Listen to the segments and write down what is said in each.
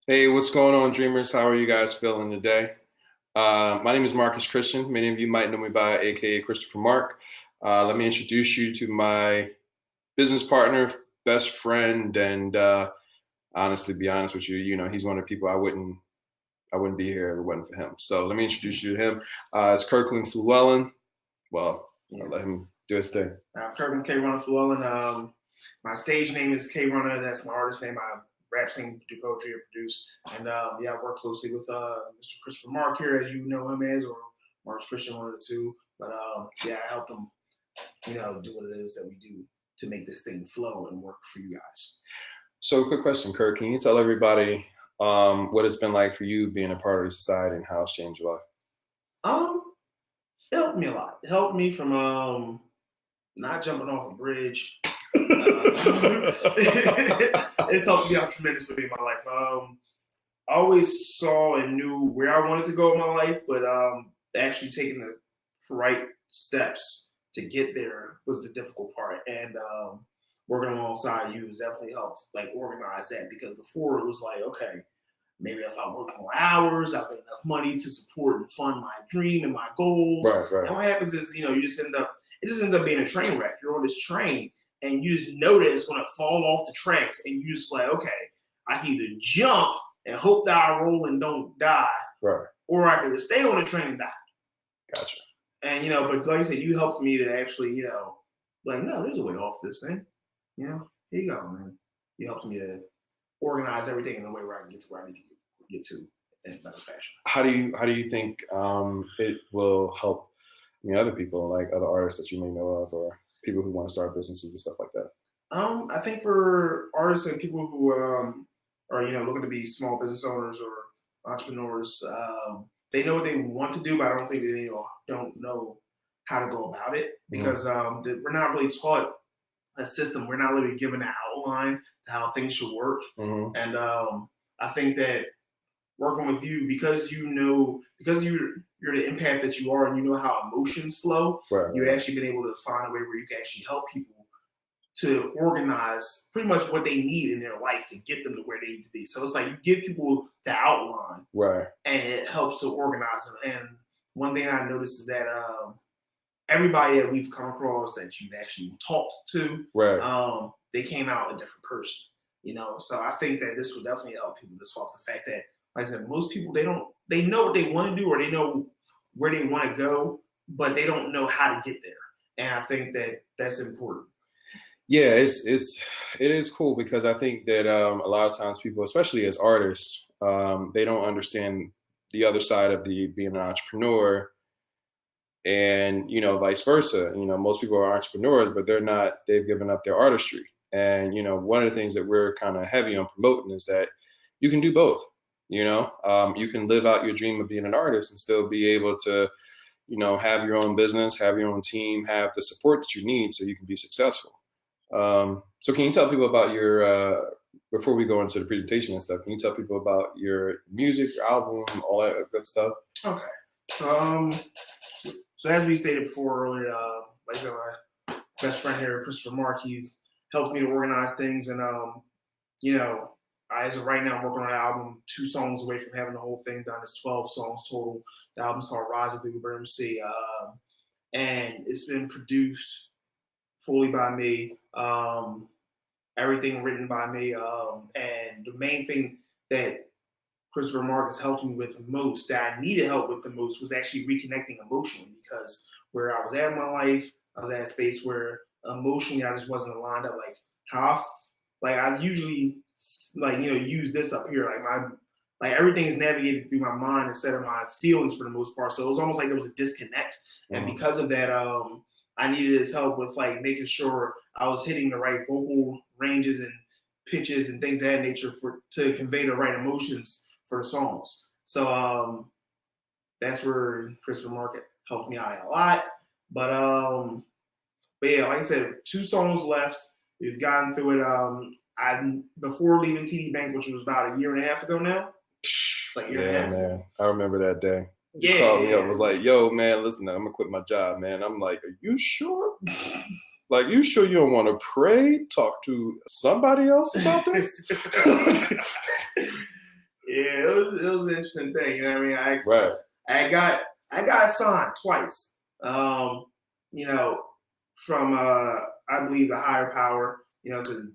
Hey, what's going on, dreamers? How are you guys feeling today? My name is Marcus Christian. Many of you might know me by AKA Christopher Mark. Let me introduce you to my business partner, best friend, and honestly, be honest with you, he's one of the people I wouldn't be here if it wasn't for him. So let me introduce you to him. It's Kirkland Llewellyn. Well, Yeah. I'll let him do his thing. I'm Kirkland K. Runner Llewellyn. My stage name is K. Runner. That's my artist name. I rap, sing, do poetry, and produce. And I work closely with Mr. Christopher Mark here, as you know him as, or Mark's Christian, one of the two. But I help them, do what it is that we do to make this thing flow and work for you guys. So, quick question, Kirk. Can you tell everybody what it's been like for you being a part of the society and how it's changed your life? It helped me a lot. It helped me from not jumping off a bridge. It's helped me out tremendously in my life. I always saw and knew where I wanted to go in my life, but actually taking the right steps to get there was the difficult part. And working alongside you has definitely helped like organize that, because before it was like, okay, maybe if I work more hours, I'll get enough money to support and fund my dream and my goals. Right. And what happens is, you just it just ends up being a train wreck. You're on this train and you just know that it's going to fall off the tracks, and you just like, okay, I can either jump and hope that I roll and don't die, Right. or I can stay on the train and die. Gotcha. And, but like I said, you helped me to actually, like, no, there's a way off this thing. Here you go, man. You helped me to organize everything in a way where I can get to where I need to get to in a better fashion. How do you think it will help other people, like other artists that you may know of, or people who want to start businesses and stuff like that? I think for artists and people who are looking to be small business owners or entrepreneurs, they know what they want to do, but I don't think they don't know how to go about it, because we're not really taught a system. We're not really given an outline to how things should work. And I think that working with you, because you're the empath that you are, and you know how emotions flow, you've actually been able to find a way where you can actually help people to organize pretty much what they need in their life to get them to where they need to be. So it's like you give people the outline, right, and it helps to organize them. And one thing I noticed is that everybody that we've come across that you've actually talked to, right, they came out a different person. So I think that this will definitely help people, just off the fact that, like I said, most people, they know what they want to do, or they know where they want to go, but they don't know how to get there. And I think that that's important. Yeah, it is cool, because I think that a lot of times people, especially as artists, they don't understand the other side of being an entrepreneur, and vice versa. Most people are entrepreneurs, but they've given up their artistry. And one of the things that we're kind of heavy on promoting is that you can do both. You can live out your dream of being an artist and still be able to have your own business, have your own team, have the support that you need so you can be successful. So can you tell people about your before we go into the presentation and stuff, can you tell people about your music, your album, all that good stuff? Okay. So as we stated before earlier, like my best friend here, Christopher Mark, he's helped me to organize things. And, as of right now, I'm working on an album 2 songs away from having the whole thing done. It's 12 songs total. The album's called Rise of the Uber MC. And it's been produced fully by me. Everything written by me. And the main thing that Christopher Mark has helped me with most, that I needed help with the most, was actually reconnecting emotionally, because where I was at in my life, I was at a space where emotionally I just wasn't aligned up. Like how I usually use this up here. Like everything is navigated through my mind instead of my feelings for the most part. So it was almost like there was a disconnect. And because of that, I needed his help with like making sure I was hitting the right vocal ranges and pitches and things of that nature to convey the right emotions for the songs. So that's where Christopher Market helped me out a lot. But yeah, like I said, 2 songs left. We've gotten through it. Before leaving TD Bank, which was about a year and a half ago now. Yeah, man. I remember that day. You called me up, was like, yo, man, listen, I'm gonna quit my job, man. I'm like, are you sure? Like, you sure you don't want to pray, talk to somebody else about this? Yeah, it was an interesting thing. You know what I mean? Right. I got signed twice. You know, from I believe the higher power. You know, because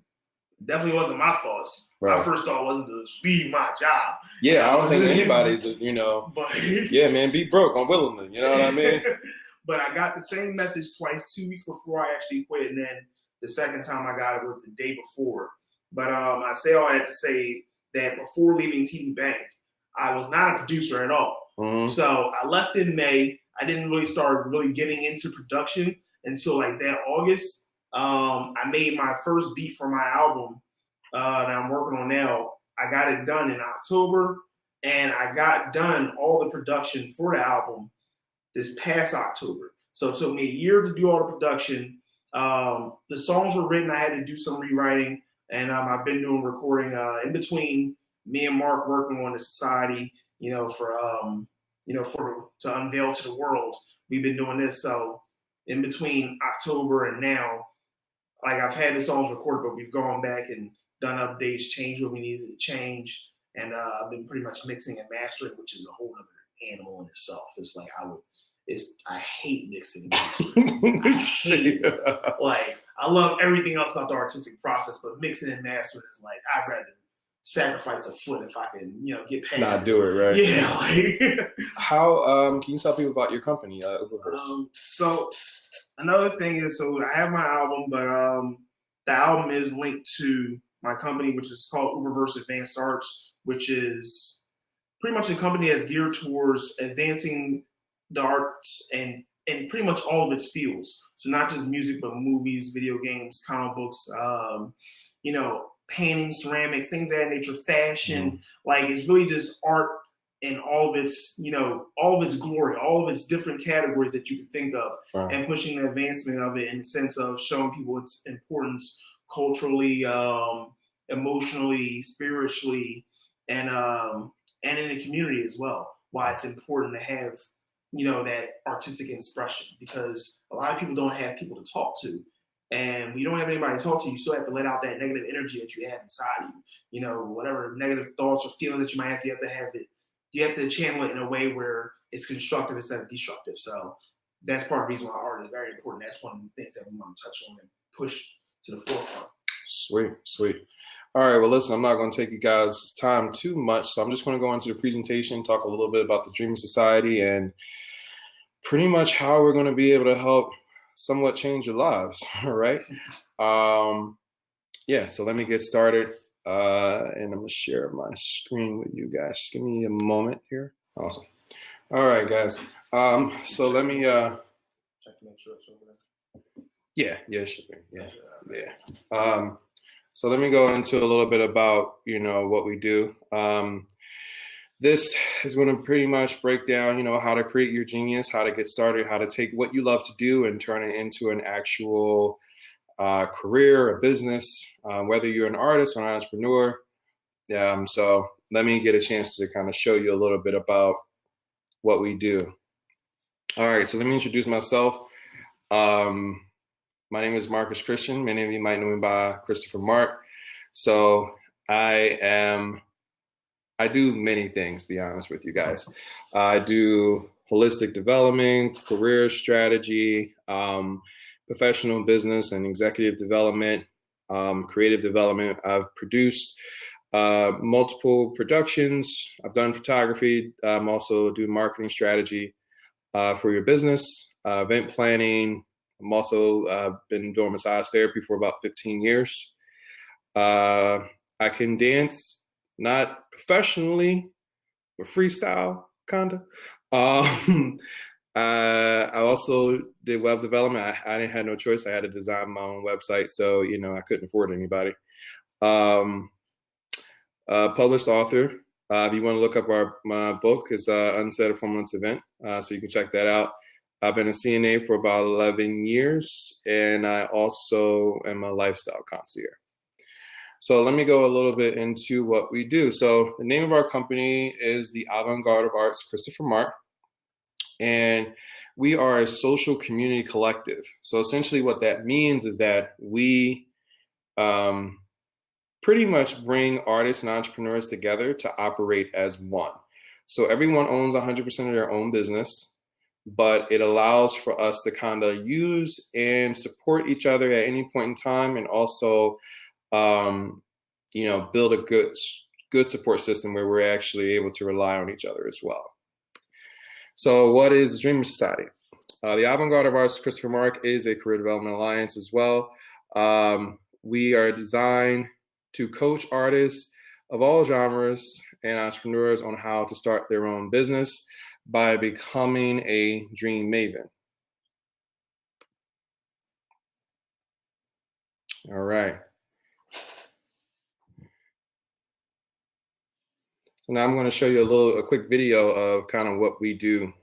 definitely wasn't my fault. Right. My first thought wasn't to leave my job. Yeah, I don't think anybody's, But yeah, man, be broke unwillingly. You know what I mean? But I got the same message twice, 2 weeks before I actually quit, and then the second time I got it was the day before. But I say all that to say that before leaving TD Bank, I was not a producer at all. Mm-hmm. So I left in May. I didn't really start really getting into production until like that August. I made my first beat for my album that I'm working on now. I got it done in October, and I got done all the production for the album this past October. So it took me a year to do all the production. The songs were written. I had to do some rewriting, and I've been doing recording in between me and Mark working on the society. To unveil to the world. We've been doing this. So in between October and now, like I've had the songs recorded, but we've gone back and done updates, changed what we needed to change, and I've been pretty much mixing and mastering, which is a whole other animal in itself. It's like I hate mixing and mastering. I hate it. Like I love everything else about the artistic process, but mixing and mastering is like I'd rather sacrifice a foot if I can, get past. Not do it, right? Yeah. How can you tell people about your company, Uberverse? So another thing is, so I have my album, but the album is linked to my company, which is called Uberverse Advanced Arts, which is pretty much a company that's geared towards advancing the arts and pretty much all of its fields. So not just music, but movies, video games, comic books, painting, ceramics, things of that nature, fashion. Mm. Like it's really just art in all of its, all of its glory, all of its different categories that you can think of, Wow. And pushing the advancement of it in the sense of showing people its importance culturally, emotionally, spiritually, and in the community as well. Why it's important to have, that artistic expression, because a lot of people don't have people to talk to. And when you don't have anybody to talk to, you still have to let out that negative energy that you have inside of you. Whatever negative thoughts or feelings that you might have, you have to channel it in a way where it's constructive instead of destructive. So that's part of the reason why art is very important. That's one of the things that we want to touch on and push to the forefront. Sweet. All right, well, listen, I'm not going to take you guys' time too much, so I'm just going to go into the presentation, talk a little bit about the Dreaming Society and pretty much how we're going to be able to help somewhat change your lives, all right? So let me get started, and I'm going to share my screen with you guys. Just give me a moment here. Awesome. All right, guys. So let me... check to make sure it's over there. Yeah, it should be. Yeah. So let me go into a little bit about, what we do. This is going to pretty much break down, how to create your genius, how to get started, how to take what you love to do and turn it into an actual career, a business, whether you're an artist or an entrepreneur. So let me get a chance to kind of show you a little bit about what we do. All right, so let me introduce myself. My name is Marcus Christian. Many of you might know me by Christopher Mark. So I do many things, to be honest with you guys. I do holistic development, career strategy, professional business and executive development, creative development. I've produced multiple productions. I've done photography. I'm also do marketing strategy for your business, event planning. I'm also been doing massage therapy for about 15 years. I can dance, not professionally, but freestyle, kinda. I also did web development. I didn't have no choice. I had to design my own website, so I couldn't afford anybody. Published author. If you want to look up my book, it's Unsaid a 4-month event, so you can check that out. I've been a CNA for about 11 years, and I also am a lifestyle concierge. So let me go a little bit into what we do. So the name of our company is the Avant-Garde of Arts, Christopher Mark, and we are a social community collective. So essentially what that means is that we pretty much bring artists and entrepreneurs together to operate as one. So everyone owns 100% of their own business, but it allows for us to kind of use and support each other at any point in time, and also, build a good support system where we're actually able to rely on each other as well. So what is the Dreamer Society? The Avant-Garde of Arts Christopher Mark is a career development alliance as well. We are designed to coach artists of all genres and entrepreneurs on how to start their own business by becoming a dream maven. All right. So now I'm going to show you a quick video of kind of what we do.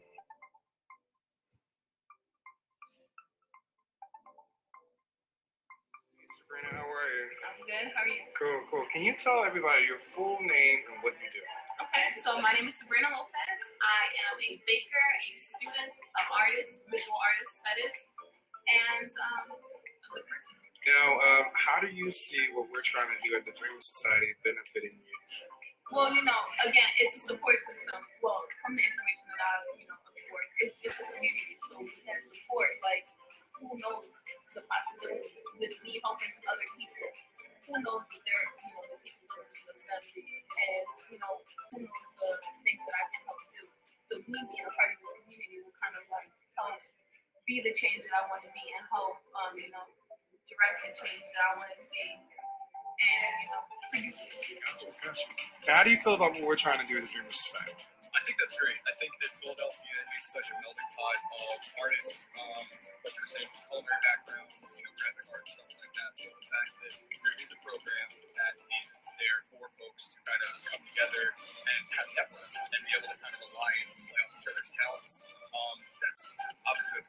Sabrina, how are you? I'm good. How are you? Cool. Can you tell everybody your full name and what you do? Okay, so my name is Sabrina Lopez. I am a baker, a student of artists, visual artist, that is, and a good person. Now, how do you see what we're trying to do at the Dreamer Society benefiting you? Well, again, it's a support system. Well, from the information that I've, absorbed, it's a community. So we have support. Like, who knows the possibilities with me helping other people? Who knows that they're, the people who are themselves, and who knows the things that I can help do. So me being a part of this community will kind of like help be the change that I want to be, and help, direct the change that I want to see, and produce it. Gotcha. Now, how do you feel about what we're trying to do at the Dreamer Society? I think that's great. I think that Philadelphia is such a melting pot of artists, what you're saying, from culinary backgrounds, graphic art, stuff like that. So the fact that there is a program that is there for folks to kind of come together and have network and be able to kind of align and play off each other's talents, that's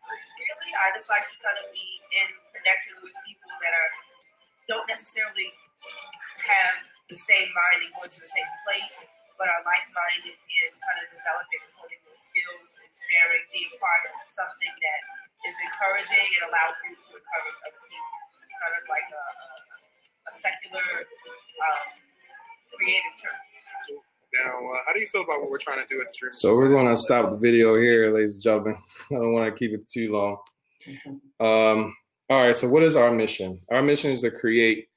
great. Really, I just like to kind of be in connection with people that don't necessarily have the same mind and going to the same place, but are like-minded in kind of developing and honing those skills and sharing, being part of something that is encouraging and allows you to encourage other people. It's kind of like a secular, creative church. Now, how do you feel about what we're trying to do at the Dreamer Society? So we're going to stop the video here, ladies and gentlemen. I don't want to keep it too long. All right, so what is our mission? Our mission is to create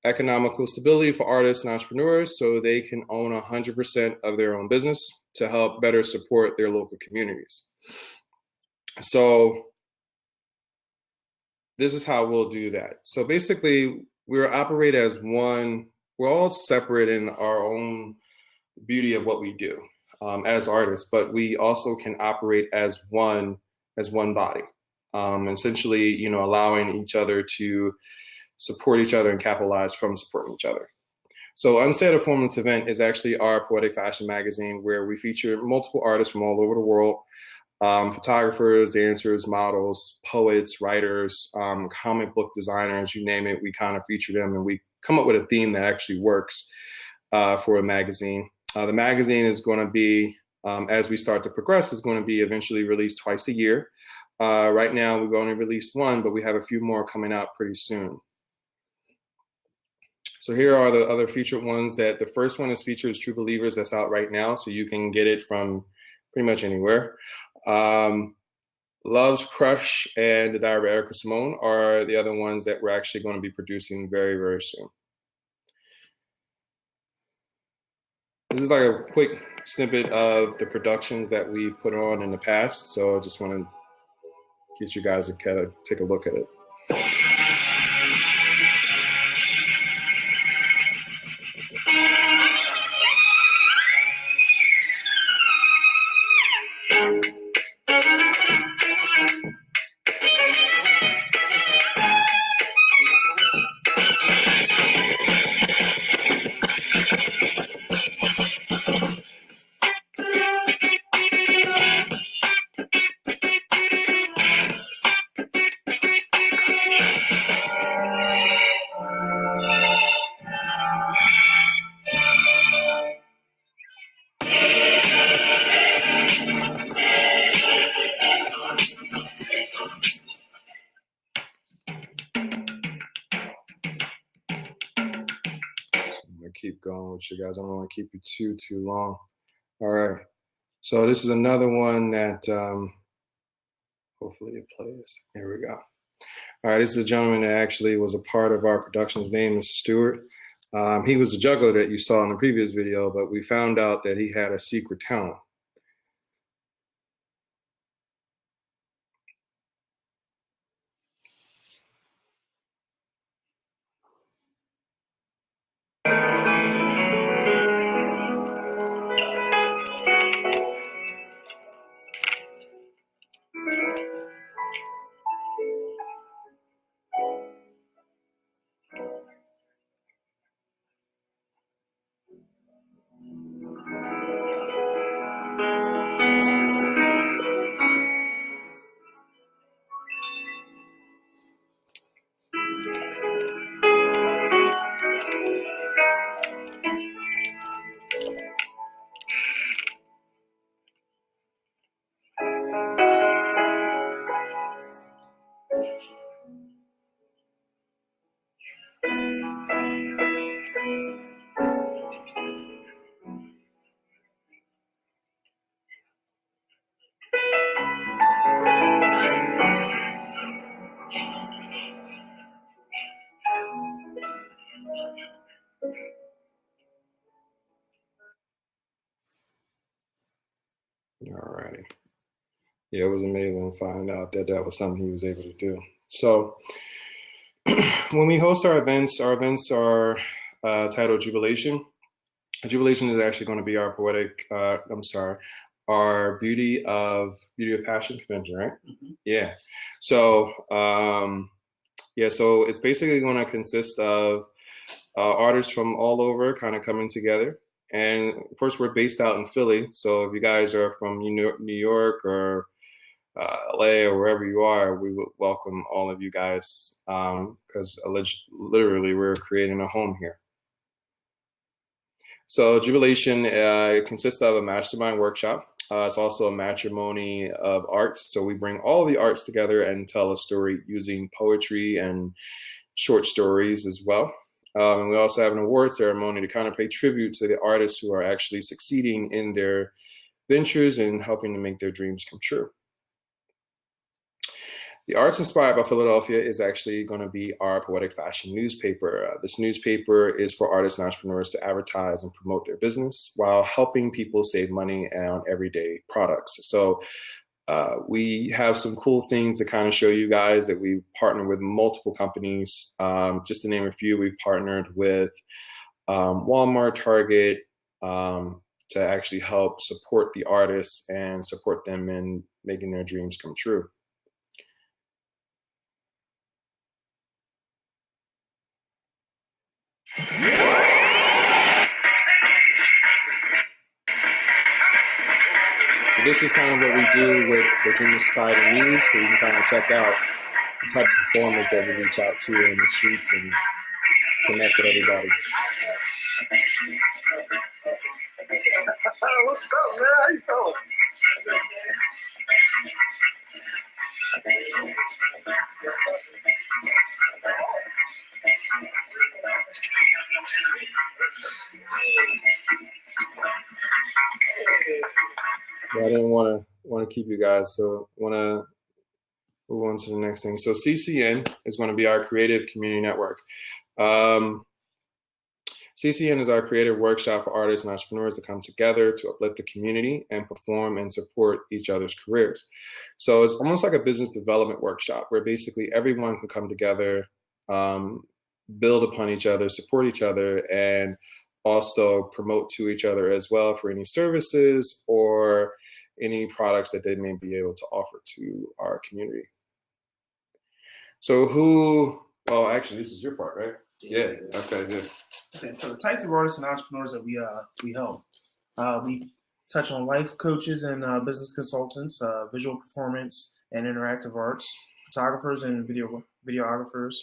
economical stability for artists and entrepreneurs so they can own 100% of their own business to help better support their local communities. So this is how we'll do that. So basically, we operate as one. We're all separate in our own beauty of what we do as artists, but we also can operate as one body, essentially, allowing each other to support each other and capitalize from supporting each other. So Unsaid, a Formative Event is actually our poetic fashion magazine where we feature multiple artists from all over the world, photographers, dancers, models, poets, writers, comic book designers, you name it, we kind of feature them, and we come up with a theme that actually works for a magazine. The magazine is going to be, as we start to progress, is going to be eventually released twice a year. Right now, we've only released one, but we have a few more coming out pretty soon. So here are the other featured ones. That the first one is features True Believers, that's out right now, so you can get it from pretty much anywhere. Love's Crush and The Diary of Erica Simone are the other ones that we're actually going to be producing very, very soon. This is like a quick snippet of the productions that we've put on in the past, so I just want to get you guys to kind of take a look at it. with you guys. I don't want to keep you too long. All right. So this is another one that hopefully it plays. Here we go. All right. This is a gentleman that actually was a part of our production. His name is Stuart. He was a juggler that you saw in the previous video, but we found out that he had a secret talent. Alrighty. Yeah, it was amazing to find out that that was something he was able to do. So when we host our events are Tidal Jubilation. Jubilation is actually going to be our our Beauty of Passion convention, right? Mhm. Yeah. So so it's basically going to consist of artists from all over kind of coming together. And of course, we're based out in Philly. So if you guys are from New York or LA or wherever you are, we would welcome all of you guys because literally we're creating a home here. So Jubilation it consists of a mastermind workshop. It's also a matrimony of arts. So we bring all the arts together and tell a story using poetry and short stories as well. And we also have an award ceremony to kind of pay tribute to the artists who are actually succeeding in their ventures and helping to make their dreams come true. The Arts Inspired by Philadelphia is actually going to be our poetic fashion newspaper. This newspaper is for artists and entrepreneurs to advertise and promote their business while helping people save money on everyday products. So we have some cool things to kind of show you guys that we partner with multiple companies. Just to name a few, we've partnered with Walmart, Target, to actually help support the artists and support them in making their dreams come true. So this is kind of what we do with Junior Society News, so you can kind of check out the type of performers that we reach out to in the streets and connect with everybody. What's up, man? How you feeling? Yeah, I didn't want to keep you guys, so want to move on to the next thing. So CCN is going to be our creative community network. CCN is our creative workshop for artists and entrepreneurs to come together to uplift the community and perform and support each other's careers. So it's almost like a business development workshop where basically everyone can come together, build upon each other, support each other, and also promote to each other as well for any services or any products that they may be able to offer to our community. So well, actually, this is your part, right? Yeah. Okay, good. Okay, so the types of artists and entrepreneurs that we help. We touch on life coaches and business consultants, visual performance and interactive arts, photographers and videographers,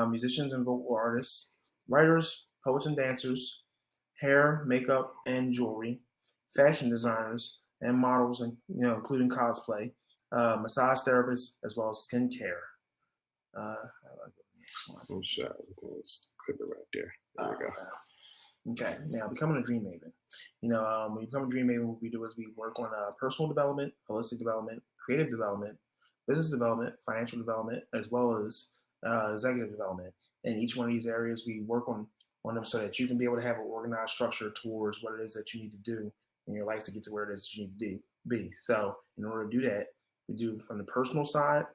musicians and vocal artists, writers, poets and dancers, hair, makeup and jewelry, fashion designers and models, and including cosplay, massage therapists, as well as skincare. Let's click it right there. There we go. Okay, now becoming a dream maven. When you become a dream maven, what we do is we work on personal development, holistic development, creative development, business development, financial development, as well as executive development. In each one of these areas, we work on them so that you can be able to have an organized structure towards what it is that you need to do in your life to get to where it is that you need to be. So in order to do that, we do from the personal side,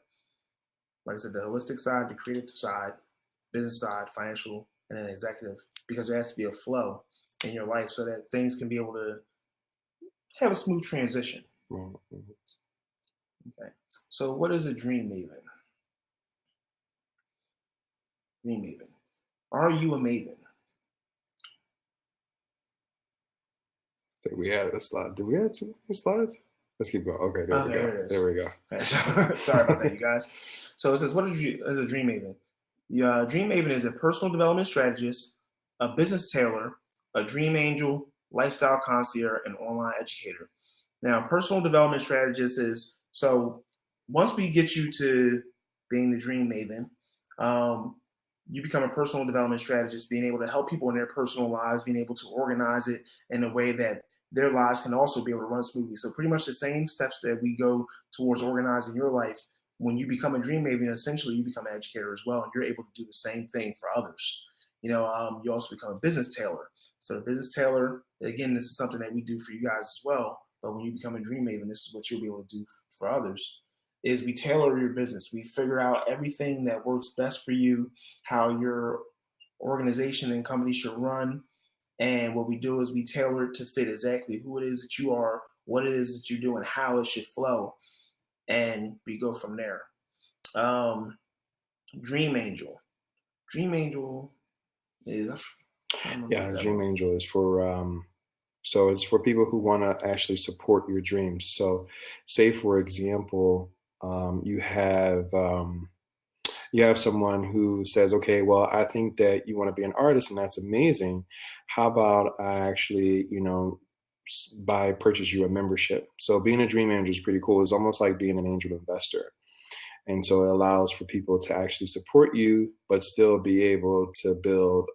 like I said, the holistic side, the creative side, business side, financial, and then executive, because there has to be a flow in your life so that things can be able to have a smooth transition. Okay. So what is a dream maven? Dream maven. Are you a maven? I think we had a slide. Did we have 2 slides? Let's keep going. Okay, there we go. There it is. There we go. Okay, sorry about that, you guys. So it says, what is a dream maven? Dream maven is a personal development strategist, a business tailor, a dream angel, lifestyle concierge, and online educator. Now, personal development strategist is, so once we get you to being the dream maven, you become a personal development strategist, being able to help people in their personal lives, being able to organize it in a way that their lives can also be able to run smoothly. So pretty much the same steps that we go towards organizing your life. When you become a dream maven, essentially you become an educator as well, and you're able to do the same thing for others. You also become a business tailor. So the business tailor, again, this is something that we do for you guys as well. But when you become a dream maven, this is what you'll be able to do for others. Is we tailor your business. We figure out everything that works best for you, how your organization and company should run. And what we do is we tailor it to fit exactly who it is that you are, what it is that you do, and how it should flow. And we go from there. Dream Angel. Dream Angel is... Dream Angel is for... So it's for people who want to actually support your dreams. So say, for example, you have someone who says, okay, well, I think that you want to be an artist, and that's amazing. How about I actually, purchase you a membership? So being a dream angel is pretty cool. It's almost like being an angel investor. And so it allows for people to actually support you, but still be able to build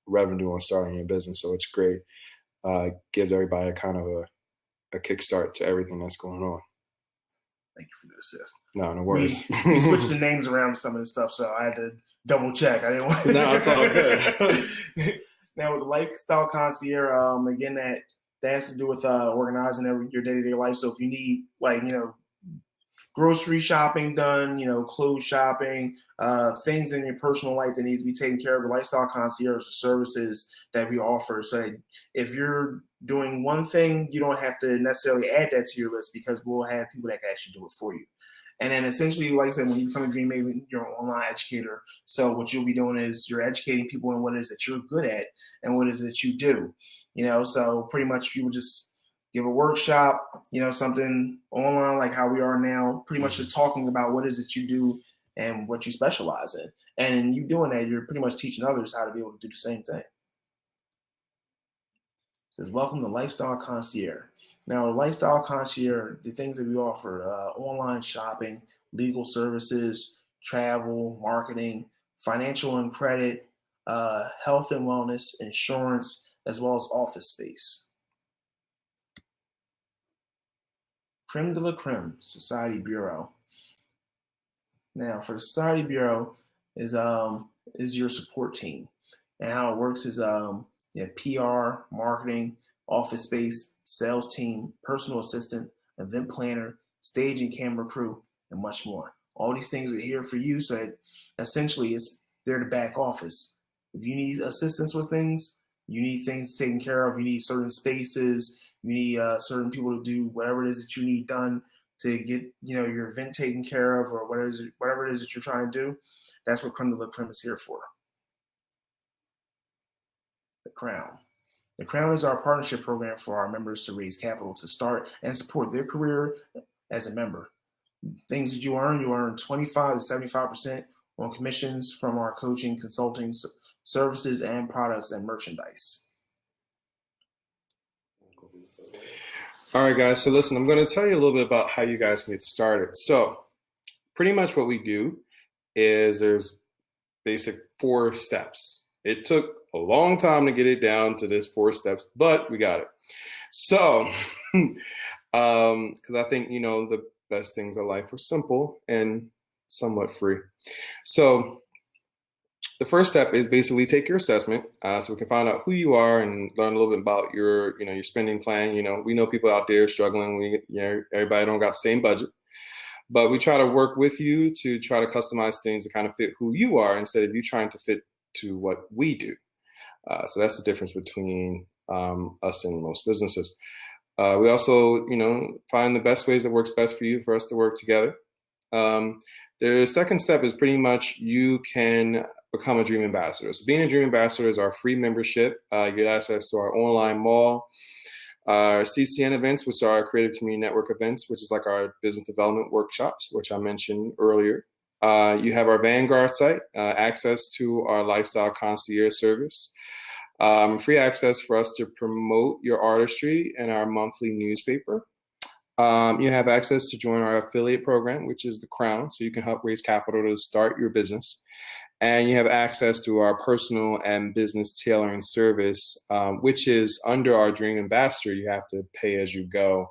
revenue on starting your business. So it's great. Gives everybody a kind of a kickstart to everything that's going on. Thank you for the assist. No worries. We switched the names around some of the stuff, so I had to double check. I didn't want. No, it's all good. Now with the lifestyle concierge, again, that has to do with organizing your day-to-day life. So if you need, grocery shopping done, clothes shopping, things in your personal life that need to be taken care of, the lifestyle concierge services that we offer. So if you're doing one thing, you don't have to necessarily add that to your list, because we'll have people that can actually do it for you. And then essentially, like I said, when you become a dream maven, you're an online educator. So what you'll be doing is you're educating people in what it is that you're good at and what it is that you do. So pretty much you will just give a workshop, something online like how we are now, pretty much just talking about what is it you do and what you specialize in. And you doing that, you're pretty much teaching others how to be able to do the same thing. It says, welcome to Lifestyle Concierge. Now, Lifestyle Concierge, the things that we offer, online shopping, legal services, travel, marketing, financial and credit, health and wellness, insurance, as well as office space. Creme de la Creme, Society Bureau. Now, for the Society Bureau is your support team, and how it works is PR, marketing, office space, sales team, personal assistant, event planner, stage and camera crew, and much more. All these things are here for you, so that essentially they're the back office. If you need assistance with things, you need things taken care of, you need certain spaces, you need certain people to do whatever it is that you need done to get your event taken care of, or whatever it is that you're trying to do. That's what Creme de la Creme is here for. The Crown. The Crown is our partnership program for our members to raise capital to start and support their career as a member. Things that you earn 25 to 75% on commissions from our coaching, consulting services, and products and merchandise. All right, guys. So listen, I'm going to tell you a little bit about how you guys can get started. So pretty much what we do is there's basic 4 steps. It took a long time to get it down to this 4 steps, but we got it. So, because I think, you know, the best things in life are simple and somewhat free. So the first step is basically take your assessment, so we can find out who you are and learn a little bit about your, you know, your spending plan. You know, we know people out there struggling. You know, everybody don't got the same budget, but we try to work with you to try to customize things to kind of fit who you are instead of you trying to fit to what we do. So that's the difference between us and most businesses. We also, you know, find the best ways that works best for you for us to work together. The second step is pretty much you can become a Dream Ambassador. So being a Dream Ambassador is our free membership. You get access to our online mall, our CCN events, which are our Creative Community Network events, which is like our business development workshops, which I mentioned earlier. You have our Vanguard site, access to our Lifestyle Concierge service, free access for us to promote your artistry in our monthly newspaper. You have access to join our affiliate program, which is the Crown, so you can help raise capital to start your business. And you have access to our personal and business tailoring service, which is under our Dream Ambassador. You have to pay as you go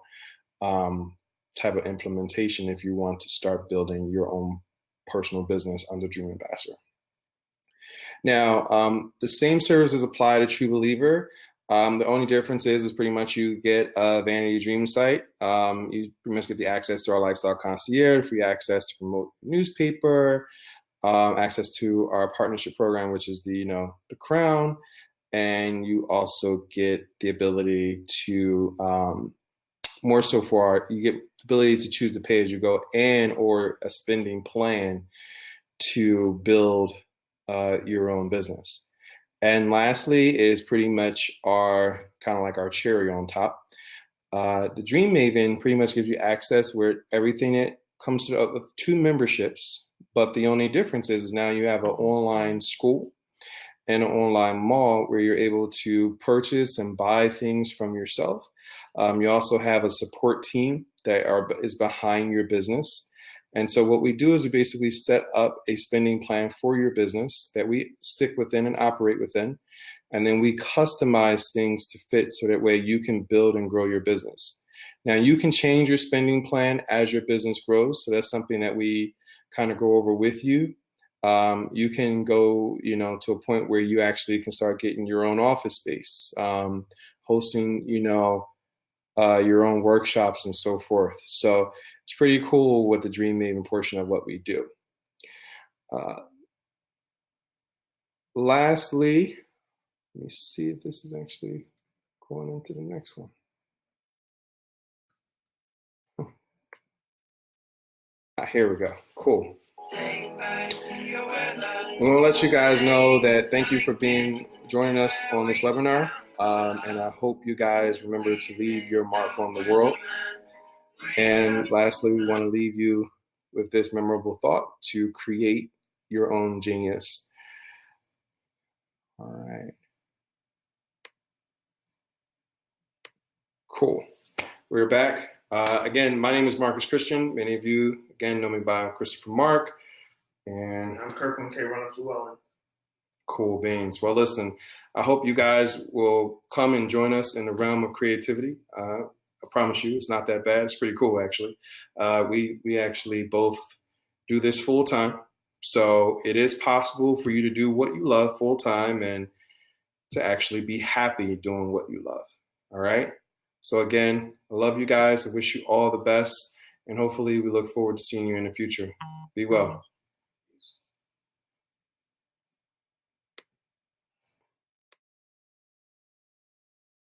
type of implementation if you want to start building your own personal business under Dream Ambassador. Now, the same services apply to True Believer. The only difference is pretty much you get a Vanity Dream site. You pretty much get the access to our Lifestyle Concierge, free access to promote newspaper, access to our partnership program, which is the, you know, the Crown, and you also get the ability to more so for you get the ability to choose the pay as you go and or a spending plan to build your own business. And lastly is pretty much our kind of like our cherry on top. The Dream Maven pretty much gives you access where everything that comes to 2 memberships, but the only difference is now you have an online school and an online mall where you're able to purchase and buy things from yourself. You also have a support team that is behind your business. And so what we do is we basically set up a spending plan for your business that we stick within and operate within. And then we customize things to fit so that way you can build and grow your business. Now you can change your spending plan as your business grows. So that's something that we kind of go over with you. You can go, you know, to a point where you actually can start getting your own office space, hosting, you know, your own workshops and so forth. So it's pretty cool with the Dream Maven portion of what we do. Lastly, let me see if this is actually going into the next one. Here we go. Cool. We're going to let you guys know that thank you for joining us on this webinar. And I hope you guys remember to leave your mark on the world. And lastly, we want to leave you with this memorable thought to create your own genius. All right. Cool. We're back. Again, my name is Marcus Christian. Many of you, again, know me by Christopher Mark. And I'm Kirkland K. Runner Llewellyn. Cool beans. Well, listen, I hope you guys will come and join us in the realm of creativity. I promise you, it's not that bad. It's pretty cool, actually. We actually both do this full time. So it is possible for you to do what you love full time and to actually be happy doing what you love. All right. So again, I love you guys. I wish you all the best. And hopefully we look forward to seeing you in the future. Be well.